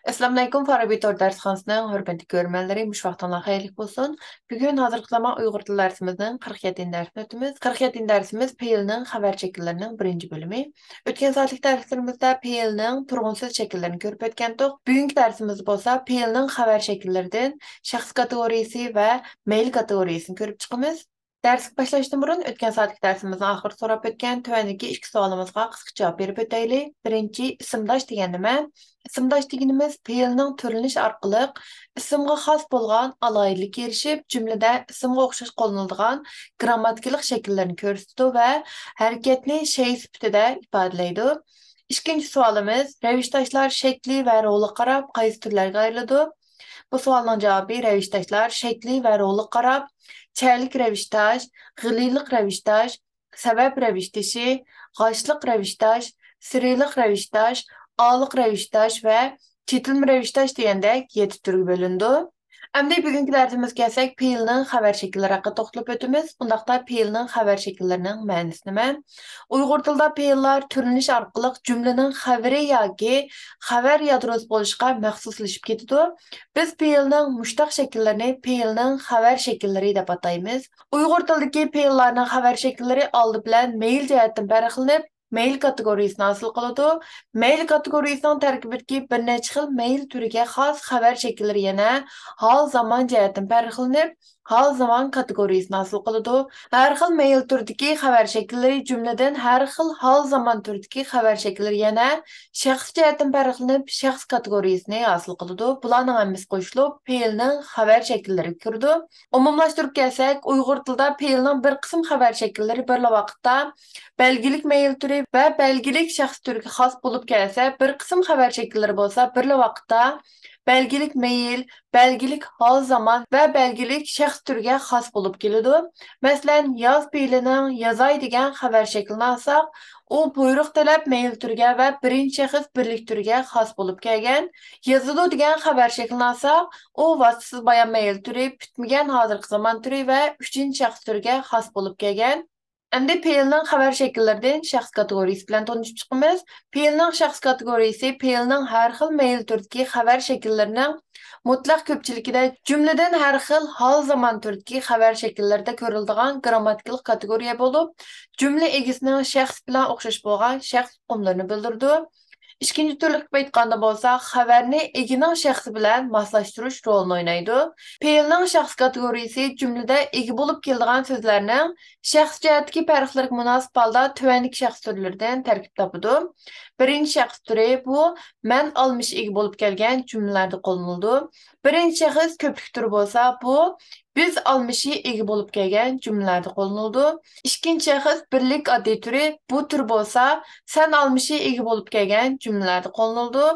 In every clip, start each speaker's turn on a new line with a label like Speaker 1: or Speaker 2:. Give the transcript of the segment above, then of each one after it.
Speaker 1: Assalamu alaykum Farabitor darsxanasının hörmətli görmənləri, müş vaxtınlar xeyirlik olsun. Bugün hazırlıqlama Uyğur dil dərsimizin 47-ci dərsini ötümüz. 47-ci dərsimiz PL-nin xəbər şəkillərinin birinci bölümü. Ötən saatlik dərslərimizdə PL-nin turğunsuz şəkillərini görüb ötkəndik. Bugünkü dərsimiz bolsa PL-nin xəbər şəkillərindən şəxs kateqoriyası və mail kateqoriyasını görüb çıxımız. Dərslik başlaşdan burun ötən saatlik dərsimizin axır sorab ötən tövəndəki iki sualımızға qısqa cavab verib ötəylik. Birinci, isimdaş degan nima? İsimdaş deganimiz fe'lning turilish orqali ismga xos bo'lgan alohidlik erishib, jumlada ismga o'xshash qo'llaniladigan grammatikalik shakllarni ko'rsatadi va harakatni shay sifatida ifodalaydi. Ikkinchi savolimiz, ravishdoshlar shakli va roliga qarab qaysi turlarga ayriladi? Bu savolning javobi ravishdoshlar shakli va roliga qarab chalik ravishdosh, g'iliylik ravishdosh, sabab ravishdoshi, g'oshliq ravishdosh, siriylik ravishdosh, Ağlıq rəvişdaş və çetilmə rəvişdaş deyəndək 7 türə bölündü. Əmdə bugünkü dərsimiz gəlsək, PL-nin xəbər şəkilləri haqqında toxtalıb ötümüz. Bundaqda PL-nin xəbər şəkillərinin mənası nimə? Uyğur dilində PL-lar türleniş arqılıq cümlənin xəbəri yoki xəbər yadrosu bolışqa məxsuslaşıb ketidi. Biz PL-nin müştaq şəkillərini PL-nin xəbər şəkilləri deyə atayımız. Uyğur dilindəki PL-larning xəbər şəkilləri aldı bilan mail cəhətdən fərqlənib mail kateqoriyasini hosil qiladi. Mail kateqoriyasining tarkibidagi bir necha xil mail turiga xos xabar shakllari yana hol zamon jihatdan farqlanib, hol zamon kateqoriyasini hosil qiladi. Har xil mail turidagi xabar shakllari jumladan har xil hol zamon turidagi xabar shakllari yana shaxs jihatdan farqlanib, shaxs kateqoriyasini hosil qiladi. Bularning hammasi qo'shilib fe'lning xabar shakllariga kirdi. Umumlashtirib kelsak, Uyg'ur tilida fe'lning bir qism xabar shakllari bir vaqtda belgilik mail turi və belgilik şəxs türünə xas olub gəlsə, bir qism xəbər şəkilləri bolsa, birlə vaqtda belgilik mail, belgilik hal zaman və belgilik şəxs türünə xas olub gəlidi. Məsələn, yaz fe'linin yazay degan xəbər şəklini alsaq, o buyruq tələb mail türünə və birinci şəxs birlik türünə xas olub gələn. Yazılı degan xəbər şəklini alsaq, o vasıtasız bayan mail türü, bitməyən hazırki zaman türü və üçüncü şəxs türünə xas olub gələn. Endi PL-ning xabar shakllaridan shaxs kategoriyasi bilan tanishib chiqamiz. PL-ning shaxs kategoriyasi PL-ning har xil mail turidagi xabar shakllarining mutlaq ko'pchiligida, jumladan har xil hol zamon turidagi xabar shakllarida ko'riladigan grammatikalik kategoriya bo'lib, jumla egasining shaxs bilan o'xshash bo'lgan shaxs uqumlarini bildirdi. İkinci türlük aytganda bolsa, xabarni egining shaxsi bilan moslashtirish rolini o'ynaydi. PL-ning shaxs kategoriyasi jumlada egi bo'lib keladigan so'zlarning shaxs jihatdagi farqlariga munosib holda tuvandagi shaxs turlaridan tarkib topadi. Birinchi shaxs turi bu man olmish egi bo'lib kelgan jumlalarda qo'llaniladi. Birinchi shaxs ko'plik turi bo'lsa, bu biz almışı egi bo'lib kelgan jumlalarda qo'llaniladi. Ikkinchi shaxs birlik oddiy turi, bu tur bo'lsa, sen almışı egi bo'lib kelgan jumlalarda qo'llaniladi.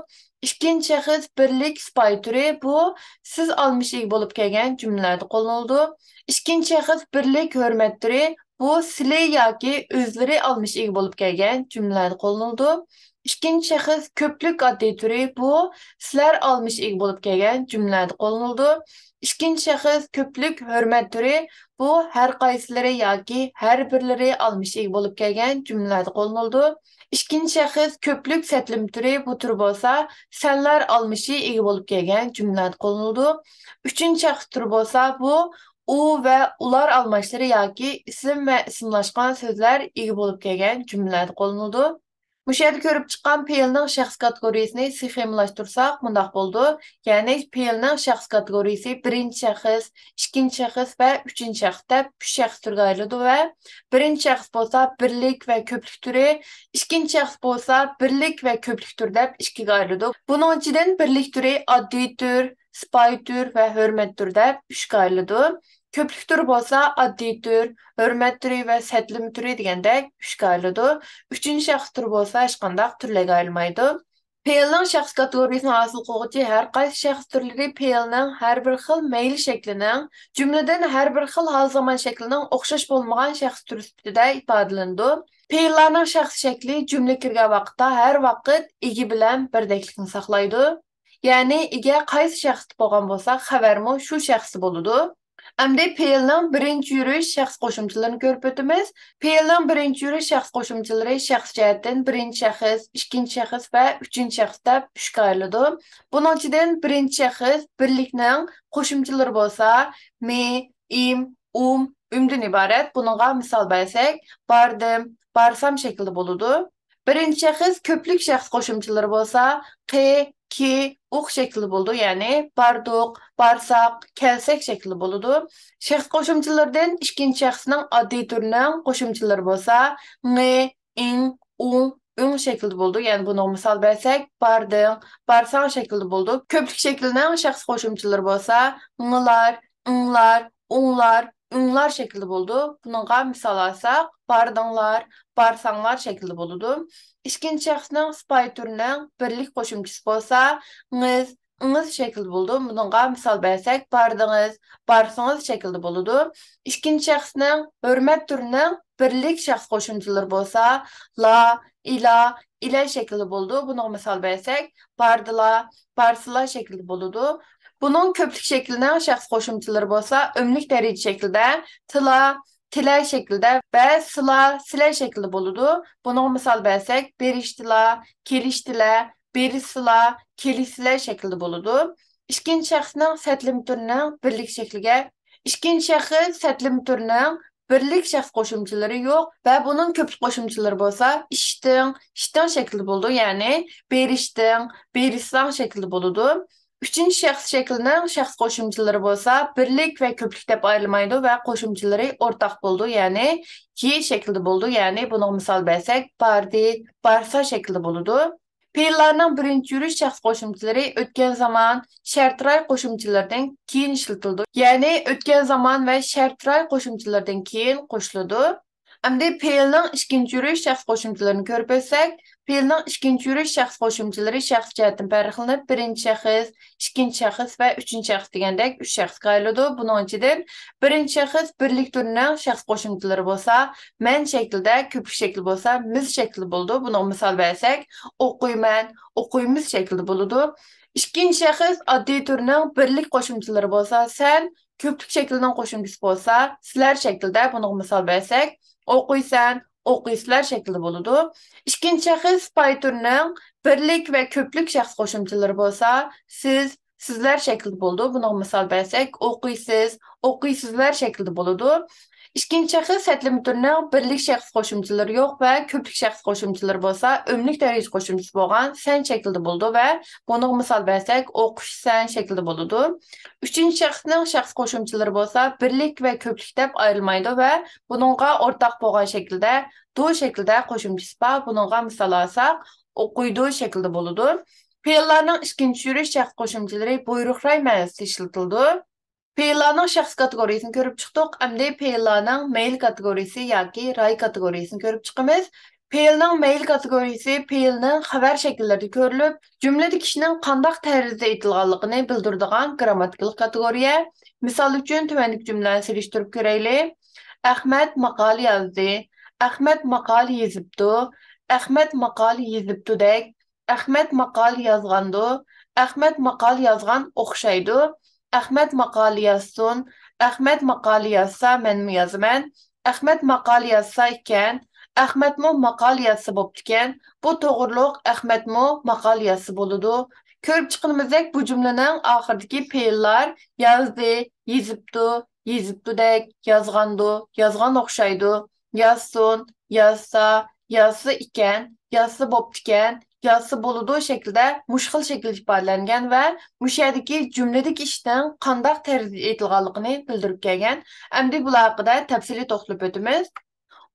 Speaker 1: Ikkinchi shaxs birlik sipay turi, bu siz almışı egi bo'lib kelgan jumlalarda qo'llaniladi. Ikkinchi shaxs birlik hurmat turi, bu sizlar yoki o'zlari almışı egi bo'lib kelgan jumlalarda qo'llaniladi. İkinci şəxs köplük addi türü, bu sizlər almış egi bo'lib kelgan jumlalarda qo'llaniladi. İkinci şəxs köplük hörmət türü, bu hər qaysilari yoki hər birləri almış egi bo'lib kelgan jumlalarda qo'llaniladi. İkinci şəxs köplük sətlim türü, bu tur bo'lsa, sənlər almışı egi bo'lib kelgan jumlalarda qo'llaniladi. Üçüncü şəxs türü bo'lsa, bu u və ular almaşları yoki ism və ismlashgan so'zlar egi bo'lib kelgan jumlalarda qo'llaniladi. Bu yerdə görüb çıxan PL-ning şəxs kateqoriyasını sxemlaşdırsaq, bundaq boldu. Yəni PL-ning şəxs kateqoriyası birinci şəxs, ikinci şəxs və üçüncü şəxsdə 3 şəxs türə ayrıldı və birinci şəxs bolsa birlik və köplük türü, ikinci şəxs bolsa birlik və köplük türdə 2-yə ayrıldı. Bunun içindən birlik türü addi tür, sipay tür və hörmət türdə 3-ə ayrıldı. Köplük türü bolsa addi tür, hörmət türü və sətlim türü degəndək 3-ə ayrıldı. Üçüncü şəxs türü bolsa heç qandaq türlərə ayrılmaydı. PL-ning şəxs kateqoriyasını hasil qiluvchi hər qaysi şəxs türləri PL-ning hər bir xil mail şəklining, cümlədən hər bir xil hal zaman şəklining o'xshash bo'lmagan şəxs türü sifatida ifodalanadi. PL-larning şəxs şəkli cümlə kirgan vaqtda hər vaqt egi bilan birdeklikni saqlaydi. Ya'ni ega qaysi şəxs bo'lgan bo'lsa, xabarmi shu şəxsi bo'ladi. Əmdi fe'lning birinchi yurish shaxs qo'shimchalarini ko'rib o'tamiz. Fe'lning birinchi yurish shaxs qo'shimchalari shaxs jihatdan birinchi shaxs, ikkinchi shaxs va uchinchi shaxs deb uchga ayriladi. Buning ichidan birinchi shaxs birlikning qo'shimchalari bo'lsa, me, im, umdan iborat. Buningga misol bersak, bardim, barsam shaklida bo'ladi. Birinchi shaxs ko'plik shaxs qo'shimchalari bo'lsa, qi, ki, şekli buldu. Yani barduq, barsaq, kelsak şekli buludu. Şəxs qoşumçulardan ikinci şəxsinin addi türünün qoşumçuları bolsa, nı, in, şekilde buldu. Yani bunu misal versek, bardın, barsan şekilde buldu. Köplük şeklinin şəxs qoşumçuları bolsa, nılar, unlar şekilde buldu. Bununla misal alsaq, bardınlar, barsanlar şekilde buludu. İkinci şəxsinin spay türünün birlik qoşumçusu bolsa, ыңыз şekilde buldu. Bununla misal versek, bardınız, barsınız şekilde buludu. İkinci şəxsinin hürmet türünün birlik şəxs qoşumçuları bolsa, la, ile şekilde buldu. Bununla misal versek, bardıla, barsıla şekilde buludu. Bunun köplük şeklinin şəxs qoşumçuları bolsa, ömlük dərəcə şekilde, tila şekilde ve sila şekilde buludu. Bunun misal versek, beriştila, keliştila, berisila, kelisila şekilde buludu. İkinci şəxsinin sətlim türünün birlik şeklige, ikinci şəxs sətlim türünün birlik şəxs qoşumçuları yox ve bunun köplük qoşumçuları bolsa, iştin şekilde buludu. Yani beriştin, berislan şekilde buludu. Üçüncü şəxs şeklinin şəxs qoşumçuları bolsa, birlik ve köplük dep ayrılmaydı ve qoşumçuları ortak buldu. Yani ki şekilde buldu. Yani bunu misal versek, bardi, barsa şekilde buludu. Fe'llarning birinchi yurish shaxs qo'shimchalari o'tgan zaman shartray qo'shimchalardan keyin ishlatildi. Ya'ni o'tgan zaman va shartray qo'shimchalardan keyin qo'shiladi. Endi fe'lning ikkinchi yurish shaxs qo'shimchalarini ko'rib o'tsak, fe'lning ikkinchi yurish shaxs qo'shimchalari shaxs jihatdan farqlanib, birinchi shaxs, ikkinchi shaxs va uchinchi shaxs degandek 3 shaxsga ayriladi. Buning ichidan birinchi shaxs birlik turining shaxs qo'shimchalari bo'lsa, men shaklida, ko'plik shakli bo'lsa, biz shakli bo'ldi. Buni misol bersak, o'qiyman, o'qiymiz shaklida bo'ladi. İkinci şəxs addi türünün birlik qoşumçuları bolsa, sen köplük şəklinin qoşumçusu bolsa, sizlər şəkildə bunu misal versək, oquysan, oquysizlər şəkildə buludu. İkinci şəxs pay türünün birlik və köplük şəxs qoşumçuları bolsa, sizlər şəkildə buludu. Bunu misal versək, oquysizlər şəkildə buludu. İkinci şəxs sətlim türünün birlik şəxs qoşumçuları yox və köplük şəxs qoşumçuları bolsa, ömlük dərəcə qoşumçusu bolğan sən şəkildə buldu və bunu misal versək, oquşsan şəkildə buludu. Üçüncü şəxsinin şəxs qoşumçuları bolsa, birlik və köplük dep ayrılmaydı və bununla ortaq bolğan şəkildə du şəkildə qoşumçusu var. Bununla misal alsaq, oquydu şəkildə buludu. Fe'llarning ikinci yurish şəxs qoşumçuları buyruqray mənasida işlətildi. Fe'llarning shaxs kategoriyasini ko'rib chiqdik. Endi fe'llarning mayl kategoriyasi yoki ray kategoriyasini ko'rib chiqamiz. Fe'lning mayl kategoriyasi fe'lning xabar shakllarida ko'rilib, jumlada kishining qanday tarzda aytilganligini bildiradigan grammatikalik kategoriya. Misol uchun tuvandagi jumlani selishtirib ko'raylik. Ahmad maqol yozdi. Ahmad maqol yozibdi. Ahmad maqol yozibdi-dek. Ahmad maqol yozgandi. Ahmad maqol yozgan o'xshaydi. Ahmet maqal yazsın. Ahmet maqal yazsa men mi yazman? Ahmet maqal yazsa iken, Ahmet mu maqal yazsa bo'ptikan. Bu to'g'riliq Ahmet mu maqal yazsa bo'ladi. Ko'rib chiqilmizdak bu jumlaning oxiridagi fe'llar yazdi, yezibdi, yezibdidek, yazg'andi, yazgan o'xshaydi, yazsin, yazsa, yazsa iken, yazsa bo'ptikan, yazsa buludu şekilde muşxil şekilde ifadelengen ve müşedeki cümledeki işten qandaq tarzda aytilganligini bildirib kelgan. Endi bular haqida tafsili to'xtalib o'tamiz.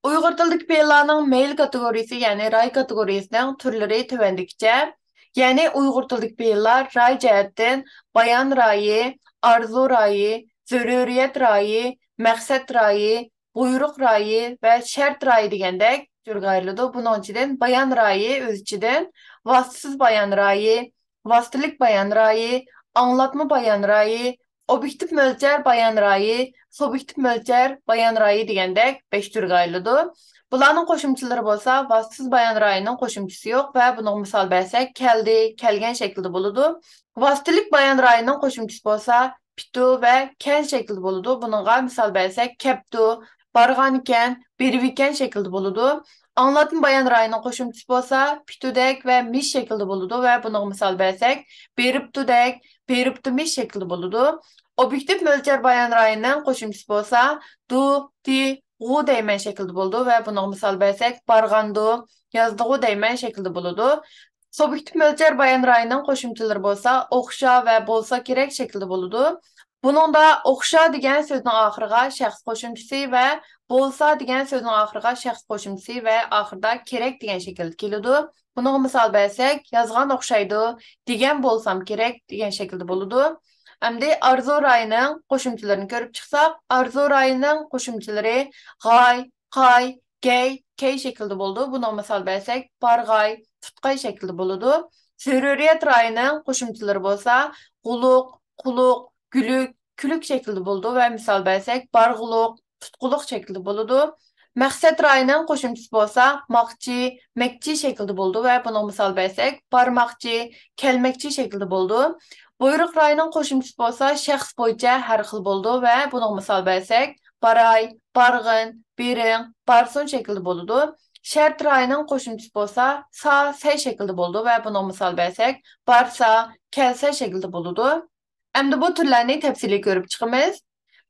Speaker 1: Uyg'ur tilidagi fe'llarning mayl kategoriyasi, ya'ni ray kategoriyasining turlari tuvandikicha. Ya'ni Uyg'ur tilidagi fe'llar ray jihatdan bayon rayi, arzu rayi, zaruriyat rayi, maqsad rayi, buyruq rayi va shart rayi degandek türge ayrıldı. Bunun içinden bayan rayi öz içinden vasıtsız bayan rayi, vasıtılık bayan rayi, anlatma bayan rayi, objektif mölçer bayan rayi, subjektif mölçer bayan rayi degandek 5 türge ayrıldı. Bularning qo'shimchalari bo'lsa, vasıtsız bayan rayining qo'shimchasi yo'q va buni misol bersak, keldi, kelgan shaklda bo'ladi. Vasıtılık bayan rayining qo'shimchasi bo'lsa, pitu ve ken şekilde boludu. Bununla misal versek keptu, bargan iken, berip iken şekilde boludu. Anlatım bayan rayının qoşumçusu bolsa pitudek ve miş şekilde boludu ve bununla misal versek beriptudek, beriptumiş şekilde boludu. Obyektif mölçer bayan rayının qoşumçusu bolsa du, di, gu deymen şekilde boldu ve bununla misal versek bargandu, yazdığı deymen şekilde boludu. Sobyektiv mölçer bayan rayının qoşumçaları bolsa oxşa ve bolsa kerek şekilde boludu. Bunun da oxşa degan sözün axırıga şəxs qoşumçusu ve bolsa degan sözün axırıga şəxs qoşumçusu ve axırda kerek degan şekilde kelidu. Bunu misal versek yazgan oxşaydı, degan bolsam kerek degan şekilde boludu. Әмді arzu rayının qoşumçalarını görüp çıksak, arzu rayının qoşumçaları gay, qay, gey, key şekilde boldu. Bunu misal versek bargay, tutqay şekilde boludu. Zürüriyet rayının qoşumçaları bolsa quluq, quluq, gülük, külük şekilde boldu ve misal versek barguluq, tutquluq şekilde boludu. Məqsəd rayının qoşumçusu bolsa maqçı, mekçi şekilde boldu ve bunu misal versek barmaqçı, kelmekçi şekilde boldu. Buyruq rayının qoşumçusu bolsa şəxs boyunca hər xil boldu ve bunu misal versek baray, barğın, birin, barsun şekilde boludu. Şərt rayının qoşumçusu bolsa sa, se şekilde boldu ve bunu misal versek barsa, kelse şekilde boludu. Əmdi bu türlerini təfsili görüp çıxımız.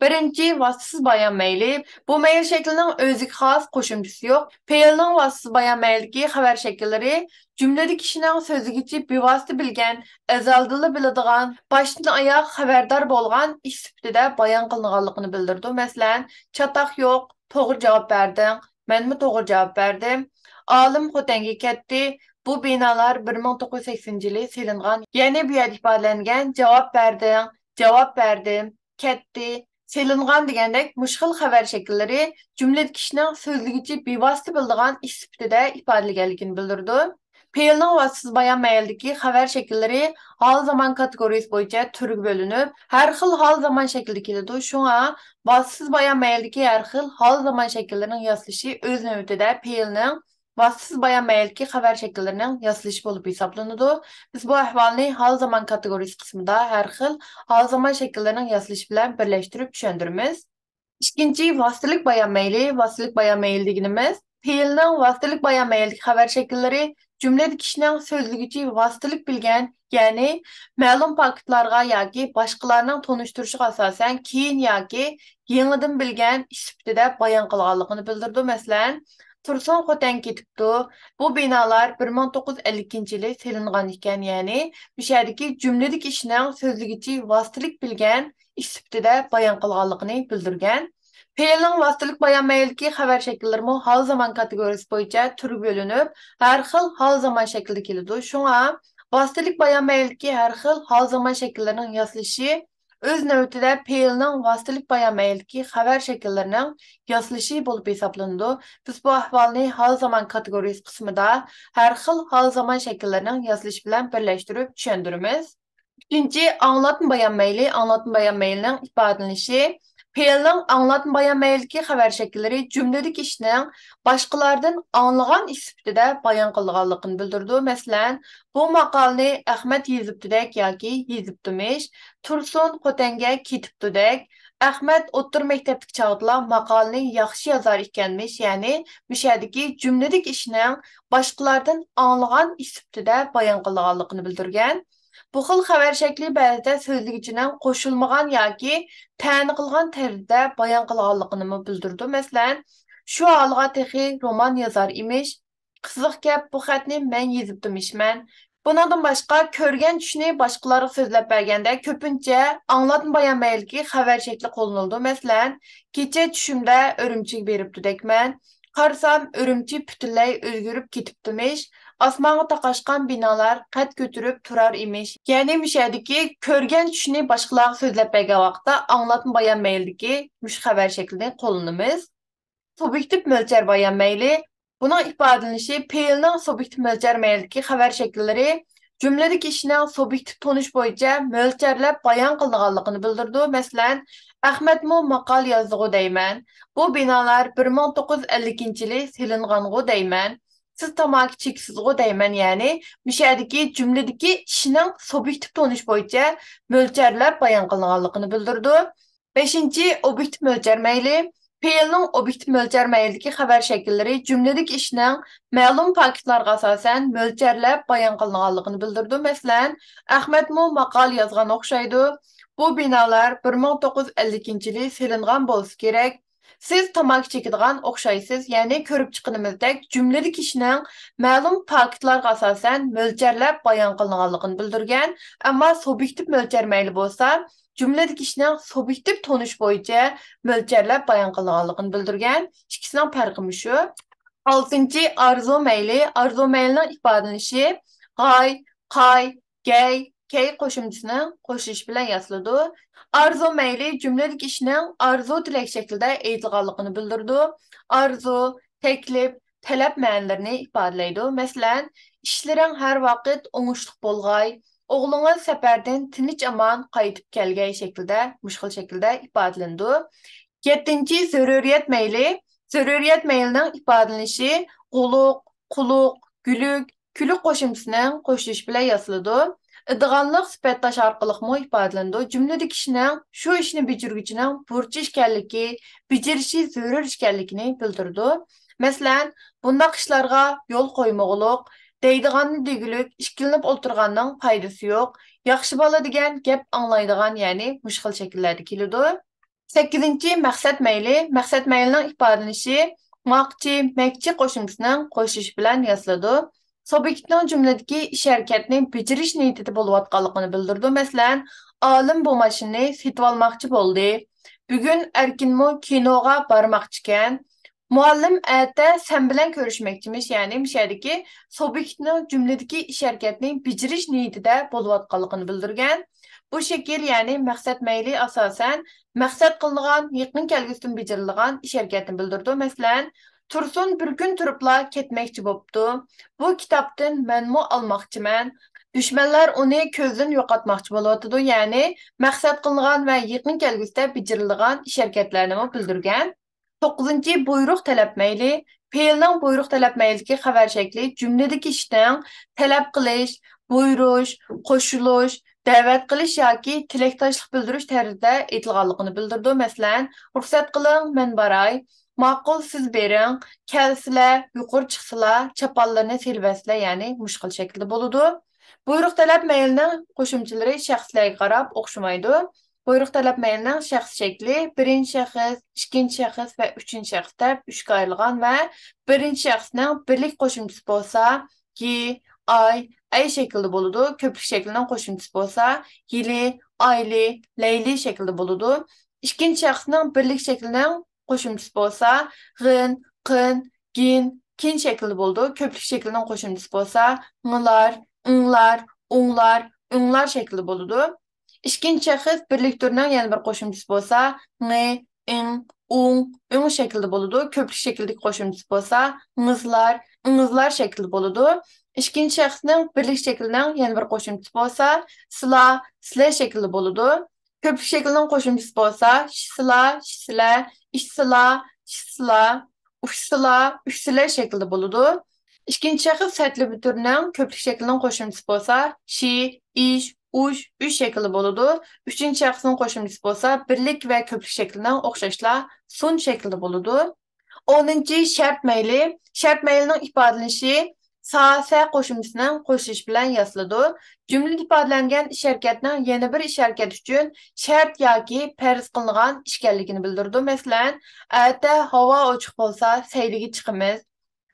Speaker 1: Birinci, vasıfsız bayan meyli. Bu meyil şeklinin özlük xas qoşumçusu yok. Feilinin vasıfsız bayan meyliki xəbər şekilleri cümlede kişinin sözlügüçü bivasitə bilgen, əzaldılı biladigan, başdan ayaq xəbərdar bolğan iş sübtüdə bayan qılınğanlığını bildirdi. Məsələn, çataq yox, toğru cavab verdin, mən mi toğru cavab verdim? Alim Xotəngi ketdi. Bu binalar 1980 yılı silingan. Yani bu yerdə ifadələnən cavab verdim, ketdi. Selingan degəndək müşxil xəbər şəkilləri cümlədə kişinin sözlügüçü bivasitə bildiğin iş sübtüdə ifadələnigini bildirdi. Feilning vasıfsız bayan meyildeki xəbər şəkilləri hal zaman kategoriyası boyunca türgə bölünüb, hər xil hal zaman şəkildə kelidi. Şuna vasıfsız bayan meyildeki hər xil hal zaman şəkillərinin yazılışı öz növbətində feilning vasıfsız bayan meyildeki xəbər şəkillərinin yazılışı olub hesablanıdı. Biz bu əhvalını hal zaman kategoriyası qismında hər xil hal zaman şəkillərinin yazılışı bilan birləşdirib düşündürürüz. İkinci, vasıtılık bayan meyli. Vasıtılık bayan meyli deginimiz feilning vasıtılık bayan meyildeki xəbər şəkilləri cümlədə kişinin sözlügüçü vasıtılık bilgen, yani məlum faktlarga yoki başqalarının tonuşturuşuga asasen keyin yoki yenidən bilgen iş sübtüdə bayan qılğanlığını bildirdi. Məsələn, Tursun Xoten ketipti. Bu binalar 1952 yılı silingan iken, yani müşərdiki cümlədik işinin sözlügüçü vasıtılık bilgen iş sübtüdə bayan qılğanlığını bildirgen. Feilning vasıtılık bayan meyildeki xəbər şəkilləri hal zaman kategoriyası boyunca türü bölünüb, hər xil hal zaman şəkildə kelidi. Şuna vasıtılık bayan meyildeki hər xil hal zaman şəkillərinin yazılışı öz növbətində feilning vasıtılık bayan meyildeki xəbər şəkillərinin yazılışı olub hesablandı. Biz bu əhvalını hal zaman kategoriyası qismida hər xil hal zaman şəkillərinin yazılışı bilan birləşdirib düşündürürüz. İkinci, anlatma bayan meyli. Anlatma bayan meylinin ifadələnişi feilning anlatma bayan meyliki xəbər şəkilləri cümlədik işinin başqalardan anlayan iş sübtüdə bayan qılğanlığını bildirdi. Məsələn, bu maqalını Əhməd yezibdidək yoki yezibdimiş, Tursun Xotengə ketibdidək, Əhməd o'ttir məktəblik çağda maqalını yaxşı yazar ikənmiş, yəni müşədiki cümlədik işinin başqalardan anlayan iş sübtüdə bayan qılğanlığını bildirgan. Bu xil xəbər şəkli bəzida sözlügüçünün qoşulmagan yoki təyin qılğan tərzdə bayan qılğanlığını bildirdi. Məsələn, şu halğa texi roman yazar imiş, qızıq gəp bu xətni mən yezib demişmən. Bundan başqa körgən düşünü başqaları sözləb bərgəndə köpüncə anlatma bayan meyilki xəbər şəkli qolunuldu. Məsələn, gecə düşümdə örümçük berib düdəkmən, qarsam örümçük bütünlәй özgürüb ketib demiş. Asmağa taqaşqan binalar qət götürüb turar imiş. Yəni müşədiki körgən düşünü başqaları sözləb bərgən vaxtda anlatma bayan meyildiki müş xəbər şəklini qolunumuz. Subyektiv mölçər bayan meyli. Bunun ifadələnişi feilning subyektiv mölçər meyildiki xəbər şəkilləri cümlədik işinin subyektiv tonuş boyunca mölçərləb bayan qılınğanlığını bildirdi. Məsələn, Əhmədmi maqal yazdığı deymən. Bu binalar 1952 yılı silinğanğı deymən. Siz tamaki çeksiz deymen yani müşərdiki cümledeki kişinin subjektiv toniş boyunca mölçerlep bayan kılınanlığını bildirdi. Beşinci, objektiv mölçermeyli. Fe'lning objektiv mölçermeyildeki haber şekilleri cümledeki işinin ma'lum faktlarga asasen mölçerlep bayan kılınanlığını bildirdi. Mesela Ahmet mu maqal yazgan okşaydı. Bu binalar 1952-yili selingan bolsa kerak. Siz tamaki çekadigan okşaysız, yani körüp çıkınımızdek cümleli kişinin ma'lum faktlarga asasen mölçerlep bayan kılınganlığını bildirgen, ama subjektiv mölçermeyli bolsa cümledeki kişinin subjektiv tonuş boyunca mölçerlep bayan kılınganlığını bildirgen. İkisining farkı şu. 6. Arzu meyli. Arzu meylinin ifadelenişi gay, kay, gay, key qo'shimchasini qo'shish bilan yazıladi. Arzu meyli cümlelik ishning arzu tilak shaklida aytilganligini bildirdi. Arzu, teklif, talab ma'nilarini ifodalaydi. Masalan, ishlaring har vaqt o'ngishli bo'lg'ay, o'g'lingiz safardan tinch amon qaytib kelgay shaklida, mushkil shaklda ifodalandi. 7. Zürriyet meyli. Zürriyet meylinin ifadelenişi quluq, quluq, gülük, külük qo'shimchasining qo'shilishi bilan yazıladi. İdg'anliq sifatlash orqali ifodalanadi. Jumlada kishining shu ishni bajaruvchining burchi ekanligi, bajarishi zarur ekanligini bildirdi. Masalan, bundaq ishlarga yo'l qo'ymog'liq, deydiganni degülük, ishkilinib o'tirganning foydasi yo'q. Yaxshi bola degan gap anglaydigan, ya'ni mushkil shakllarda keladi. 8. Maqsad meyli. Maqsad meylinin ifadelenişi maqchi, mekchi qo'shimchasining qo'shish bilan yazıladi. Subyektning jumladagi ish harakatni bajarish niyatida bo'layotganligini bildirdi. Masalan, olim bu mashinani setib olmoqchi bo'ldi. Bugun Erkinmo kinoga bormoqchi ekan. Muallim erta sen bilan ko'rishmoqchimiz, ya'ni mishadagi subyektning jumladagi ish harakatni bajarish niyatida bo'layotganligini bildirgan. Bu şekil, yani maqsad meyli asasen maqsad qilingan, yaqin kelgusidan bajarilgan ish harakatini bildirdi. Masalan, Tursun bir kun turibla ketmoqchi bo'pti. Bu kitobdan menmu olmoqchiman. Dushmanlar uni ko'zdan yo'qotmoqchi bo'lyotdi. Ya'ni maqsad qilingan va yaqin kelgusida bajarilgan ish harakatlarini bildirgan. 9. Buyruq talab meyli. Fe'lning buyruq talab meylidagi xabar shakli jumladagi ishning talab qilish, buyurish, qo'shilish, da'vat qilish yoki tilakdoshlik bildirish tarzida aytilganligini bildirdi. Masalan, ruxsat qiling, men boray. Ma'qul, siz bering. Kelsizlar, yuqori chiqsizlar, chaponlarni silvasizlar, ya'ni mushkil shaklda bo'ladi. Buyruq talab meylining qo'shimchalari shaxslarga qarab o'xshamaydi. Buyruq talab meylining shaxs shakli birinchi shaxs, ikkinchi shaxs va uchinchi shaxs deb uchga ayrilgan va birinchi shaxsning birlik qo'shimchasi bo'lsa, ki, ay, ay shaklida bo'ladi. Ko'plik shaklining qo'shimchasi bo'lsa, yili, ayli, layli shaklida bo'ladi. Ikkinchi shaxsning birlik shaklining qo'shimchasi bo'lsa, g'in, qin, gin, kin shaklida bo'ladi. Ko'plik shaklining qo'shimchasi bo'lsa, nglar, inglar, unglar, unglar shaklida bo'ladi. İkinci şəxs birlik türünün yana bir qo'shimchasi bo'lsa, ngi, ing, ung shaklida bo'ladi. Ko'plik shakldagi qo'shimchasi bo'lsa, ngizlar, ingizlar shaklida bo'ladi. İkinci şəxsning birlik shaklining yana bir qo'shimchasi bo'lsa, sila, sila shaklida bo'ladi. Ko'plik shaklining qo'shimchasi bo'lsa, shisila, shisila, ishsila, shissila, ushsila, ushsila shaklida bo'ladi. İkinci şəxs sətli bir türünün köpük şəklinin qo'shimchasi bo'lsa, shi, ish, ush, ush şəkli bo'ladi. Üçüncü şəxsin qo'shimchasi bo'lsa, birlik va ko'plik şəklining o'xshashlar sun şəklida bo'ladi. 10. Şart meyli. Şart meylining ifodalanishi sa qo'shimchasining qo'shish bilan yoziladi. Jumlada ifodalangan ish harakatining yana bir ish harakati uchun shart yoki farz qilingan ish ekanligini bildirdi. Masalan, erta havo ochiq bo'lsa, sayliga chiqamiz.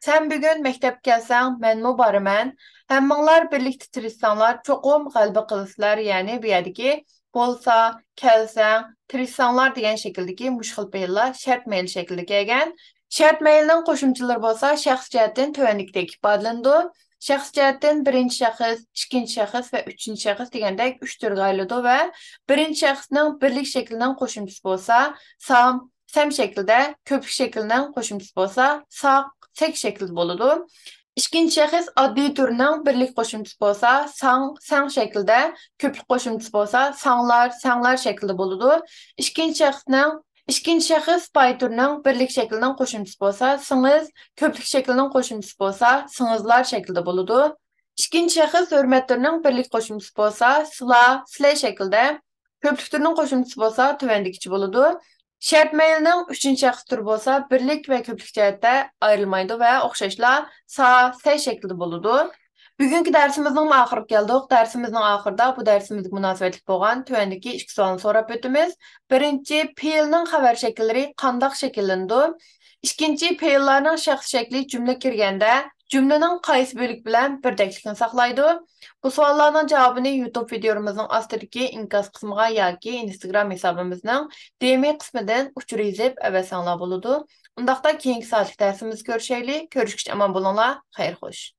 Speaker 1: Sen bugün mektep gelsen, men mu barıman. Hemminglar birlikte tirishsanglar, cho'qim g'alaba qilsizlar, ya'ni bu yerdagi bo'lsa, kelsang, tirishsanglar degan shakldagi mushkil fe'llar shart meyl shaklida kelgan. Shart meylning qo'shimchalari bo'lsa, shaxs jihatdan tuvandikdek ifodalandi. Shaxs jihatdan birinchi shaxs, ikkinchi shaxs va uchinchi shaxs degandek 3 turga ayrıladi va birinchi shaxsning birlik shaklining qo'shimchasi bo'lsa, sam shaklida, ko'plik shaklining qo'shimchasi bo'lsa, saq, tek şekilde bo'ladi. İkinci şəxs oddiy turning birlik qo'shimchasi bo'lsa, sang şəkildə, ko'plik qo'shimchasi bo'lsa, sanglar şəkildə bo'ladi. İkinci şəxsning İkinci şəxs pay türünün birlik şəklinin qoşumçusu bolsa, sınız köplük şəklinin qoşumçusu bolsa, sınızlar şəklində boludu. İkinci şəxs hörmət türünün birlik qoşumçusu bolsa, sıla, silay şəklində, köplük türünün qoşumçusu bolsa, tövəndikiçi boludu. Şərt meylinin üçüncü şəxs türü bolsa, birlik və köplük cəhətdə ayrılmaydı və oxşaşla sa, səy şəklində boludu. Bugünkü dersimizin ahırı geldik. Dersimizin ahırda bu dersimizlik münasebetlik boğan tüvendeki iki sualını sorap ötümüz. Birinci, peylinin xəbər şəkilləri qandaq şəkilləndi? İkinci, peyllərinin şəxs şəkli cümlə kirgəndə cümlənin qaysı bölük bilən birdəklikini saxlaydı. Bu suallarının cavabını YouTube videomuzun astırki inkaz qismına yoki Instagram hesabımızın DM qismindən uçur izləyib əvəzsanlar buludu. Undaqda keyinki saatlik dərsimiz görüşəyli. Görüşküç aman bulunla. Xeyir xoş.